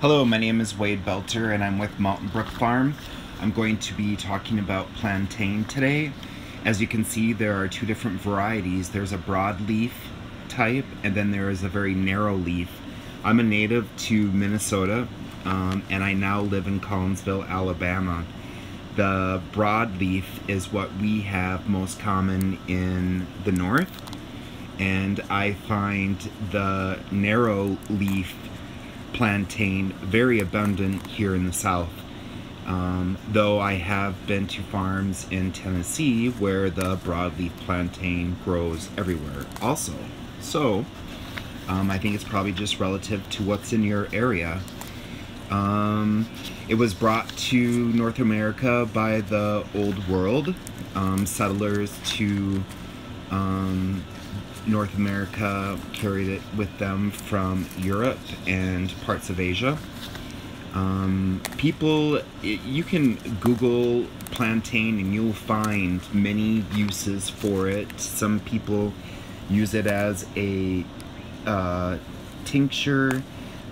Hello, my name is Wade Belter and I'm with Mountain Brook Farm. I'm going to be talking about plantain today. As you can see, there are two different varieties. There's a broadleaf type and then there is a very narrow leaf. I'm a native to Minnesota and I now live in Collinsville, Alabama. The broadleaf is what we have most common in the north, and I find the narrow leaf plantain very abundant here in the south. Though I have been to farms in Tennessee where the broadleaf plantain grows everywhere also. So I think it's probably just relative to what's in your area. It was brought to North America by the Old World. Settlers to North America carried it with them from Europe and parts of Asia. You can Google plantain and you'll find many uses for it. Some people use it as a tincture.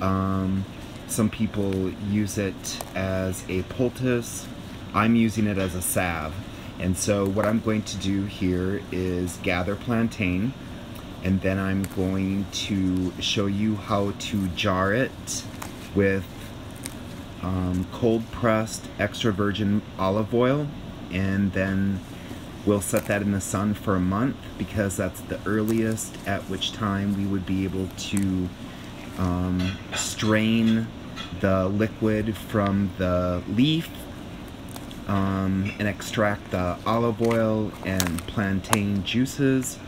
Some people use it as a poultice. I'm using it as a salve. And so what I'm going to do here is gather plantain, and then I'm going to show you how to jar it with cold pressed extra virgin olive oil, and then we'll set that in the sun for a month because that's the earliest at which time we would be able to strain the liquid from the leaf and extract the olive oil and plantain juices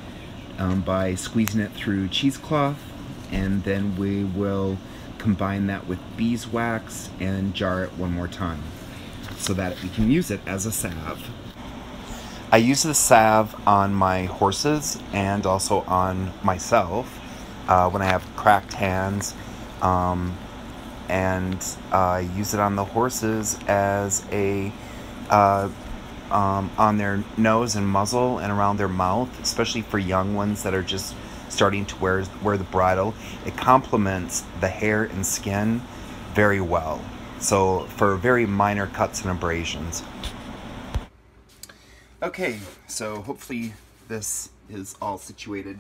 by squeezing it through cheesecloth, and then we will combine that with beeswax and jar it one more time so that we can use it as a salve. I use the salve on my horses and also on myself when I have cracked hands, and I use it on the horses as a on their nose and muzzle and around their mouth, especially for young ones that are just starting to wear the bridle. It complements the hair and skin very well, so for very minor cuts and abrasions. Okay, so hopefully this is all situated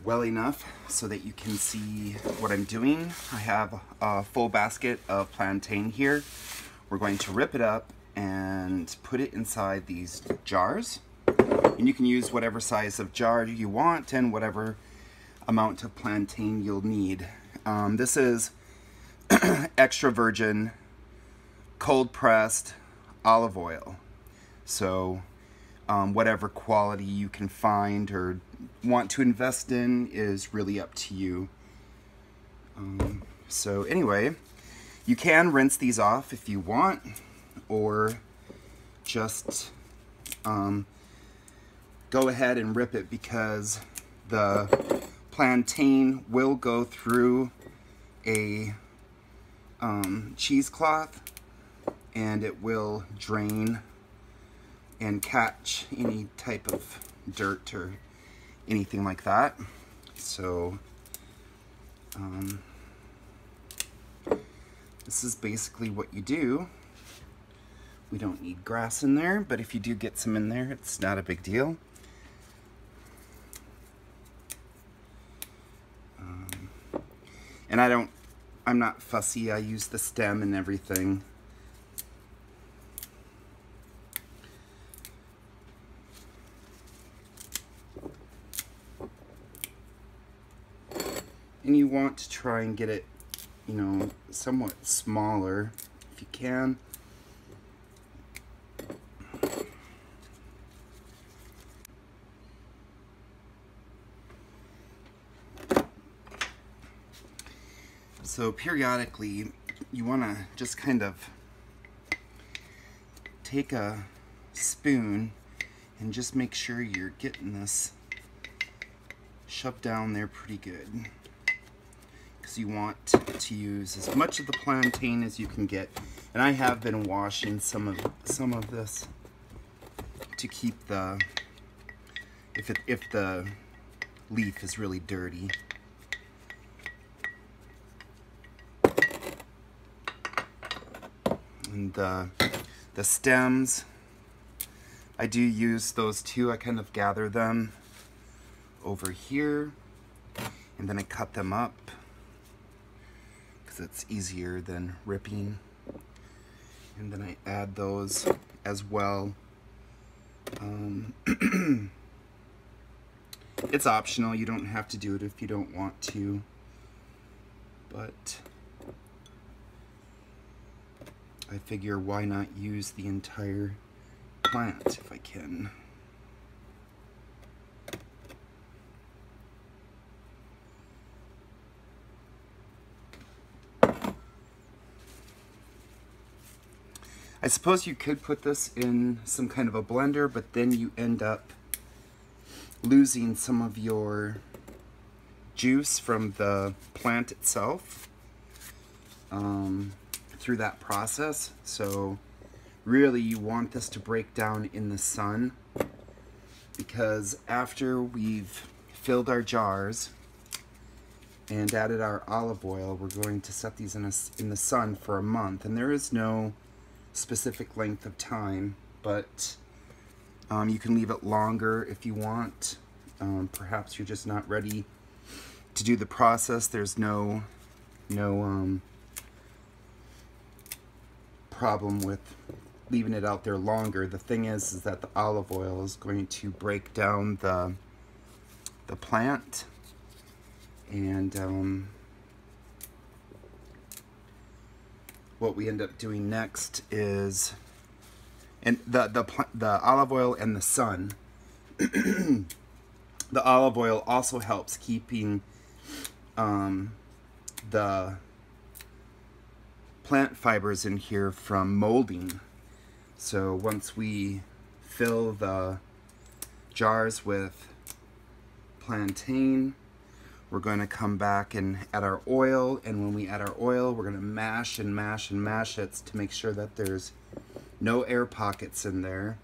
well enough so that you can see what I'm doing. I have a full basket of plantain here. We're going to rip it up and put it inside these jars. And you can use whatever size of jar you want and whatever amount of plantain you'll need. This is extra virgin, cold pressed olive oil. So whatever quality you can find or want to invest in is really up to you. So anyway, you can rinse these off if you want, or just go ahead and rip it, because the plantain will go through a cheesecloth and it will drain and catch any type of dirt or anything like that. So this is basically what you do. We don't need grass in there, but if you do get some in there, it's not a big deal. And I'm not fussy. I use the stem and everything. And you want to try and get it, you know, somewhat smaller if you can. So periodically, you want to just kind of take a spoon and just make sure you're getting this shoved down there pretty good, because you want to use as much of the plantain as you can get. And I have been washing some of this to keep the, if the leaf is really dirty. And the stems, I do use those too. I kind of gather them over here, and then I cut them up because it's easier than ripping. And then I add those as well. It's optional, you don't have to do it if you don't want to, but I figure why not use the entire plant if I can. I suppose you could put this in some kind of a blender, but then you end up losing some of your juice from the plant itself through that process. So really you want this to break down in the sun, because after we've filled our jars and added our olive oil, we're going to set these in the sun for a month. And there is no specific length of time, but you can leave it longer if you want. Perhaps you're just not ready to do the process. There's no problem with leaving it out there longer. The thing is that the olive oil is going to break down the plant, and what we end up doing next is, and the olive oil and the sun, the olive oil also helps keeping the plant fibers in here from molding. So once we fill the jars with plantain, we're going to come back and add our oil, and when we add our oil, we're going to mash and mash and mash it to make sure that there's no air pockets in there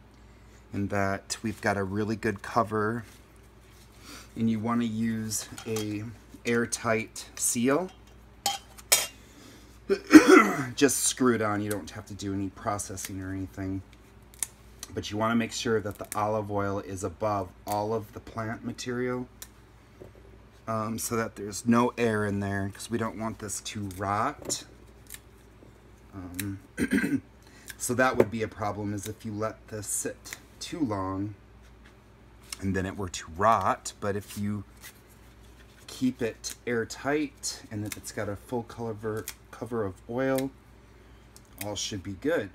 and that we've got a really good cover. And you want to use a airtight seal. Just screw it on, you don't have to do any processing or anything. But you want to make sure that the olive oil is above all of the plant material, so that there's no air in there, because we don't want this to rot. So that would be a problem, is if you let this sit too long and then it were to rot. But if you keep it airtight and if it's got a full cover of oil, all should be good.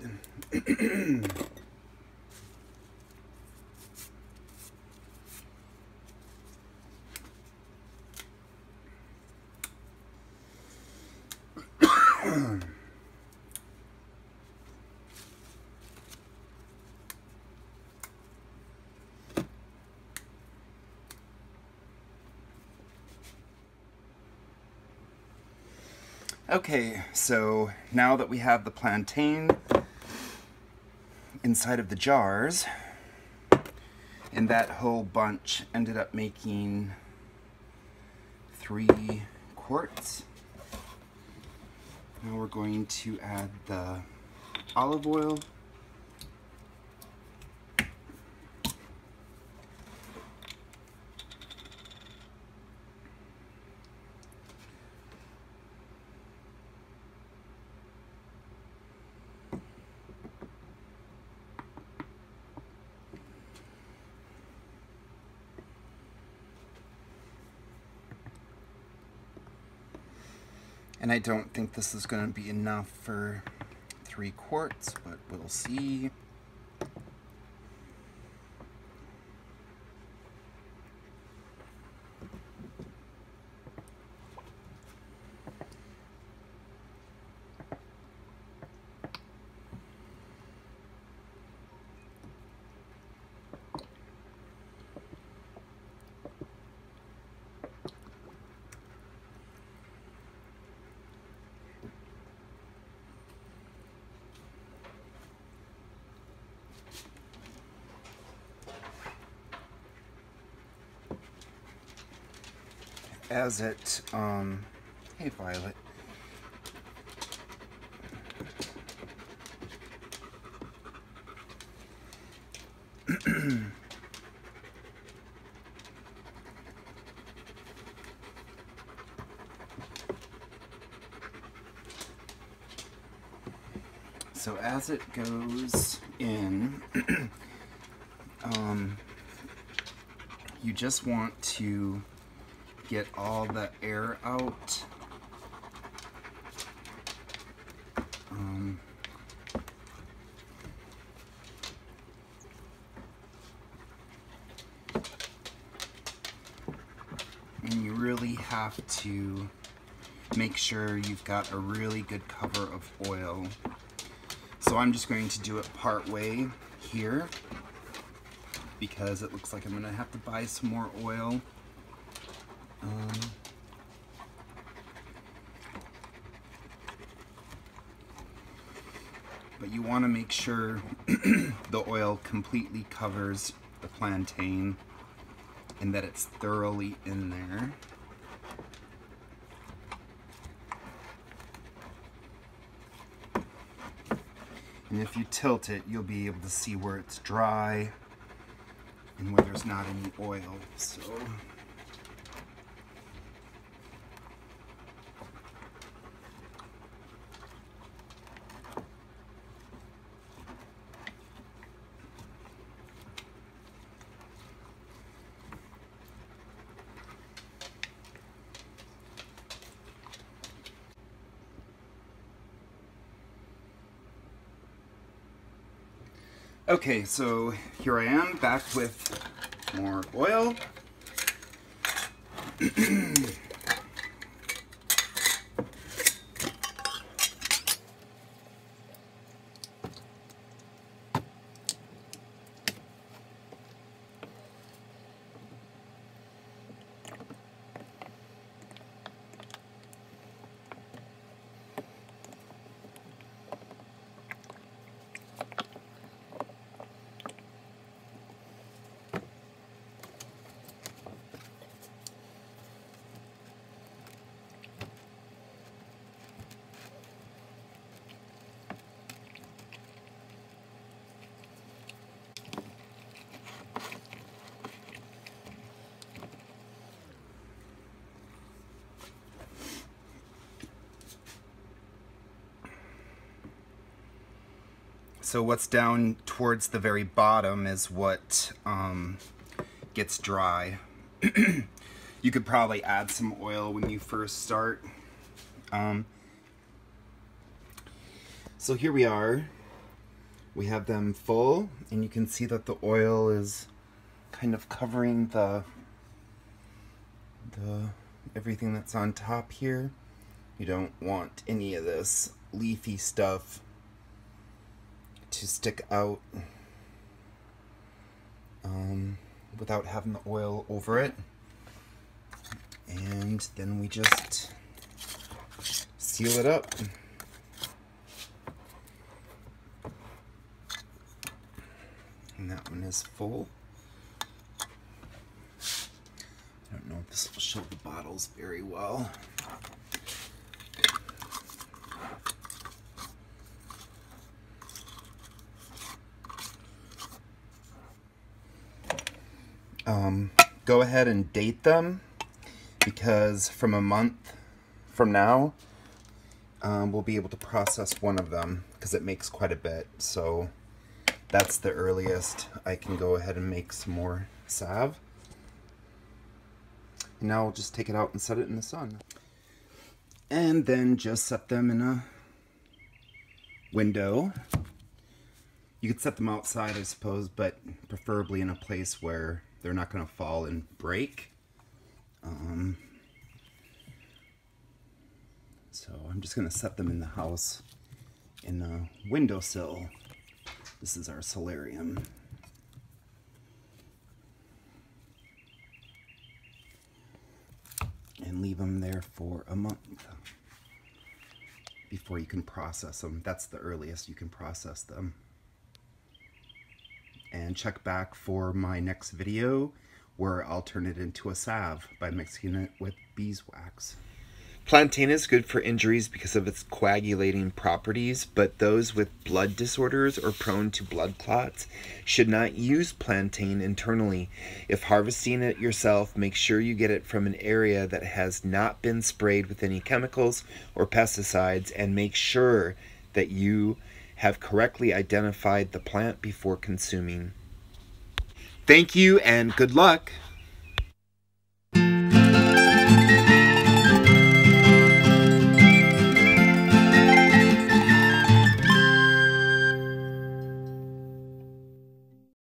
Okay, so now that we have the plantain inside of the jars, and that whole bunch ended up making 3 quarts, now we're going to add the olive oil. And I don't think this is going to be enough for 3 quarts, but we'll see. As it, hey Violet, So as it goes in, you just want to get all the air out. And you really have to make sure you've got a really good cover of oil. So I'm just going to do it part way here because it looks like I'm gonna have to buy some more oil. But you want to make sure the oil completely covers the plantain and that it's thoroughly in there. And if you tilt it, you'll be able to see where it's dry and where there's not any oil. So okay, so here I am back with more oil. So what's down towards the very bottom is what gets dry. You could probably add some oil when you first start. So here we are. We have them full, and you can see that the oil is kind of covering the everything that's on top here. You don't want any of this leafy stuff to stick out without having the oil over it. And then we just seal it up. And that one is full. I don't know if this will show the bottles very well. Go ahead and date them, because from a month from now we'll be able to process one of them, because it makes quite a bit. So that's the earliest I can go ahead and make some more salve. And now I'll just take it out and set it in the sun. And then just set them in a window. You could set them outside, I suppose, but preferably in a place where they're not going to fall and break. So I'm just going to set them in the house in the windowsill. This is our solarium. And leave them there for a month before you can process them. That's the earliest you can process them. And check back for my next video where I'll turn it into a salve by mixing it with beeswax. Plantain is good for injuries because of its coagulating properties, but those with blood disorders or prone to blood clots should not use plantain internally. If harvesting it yourself, make sure you get it from an area that has not been sprayed with any chemicals or pesticides, and make sure that you have correctly identified the plant before consuming. Thank you and good luck!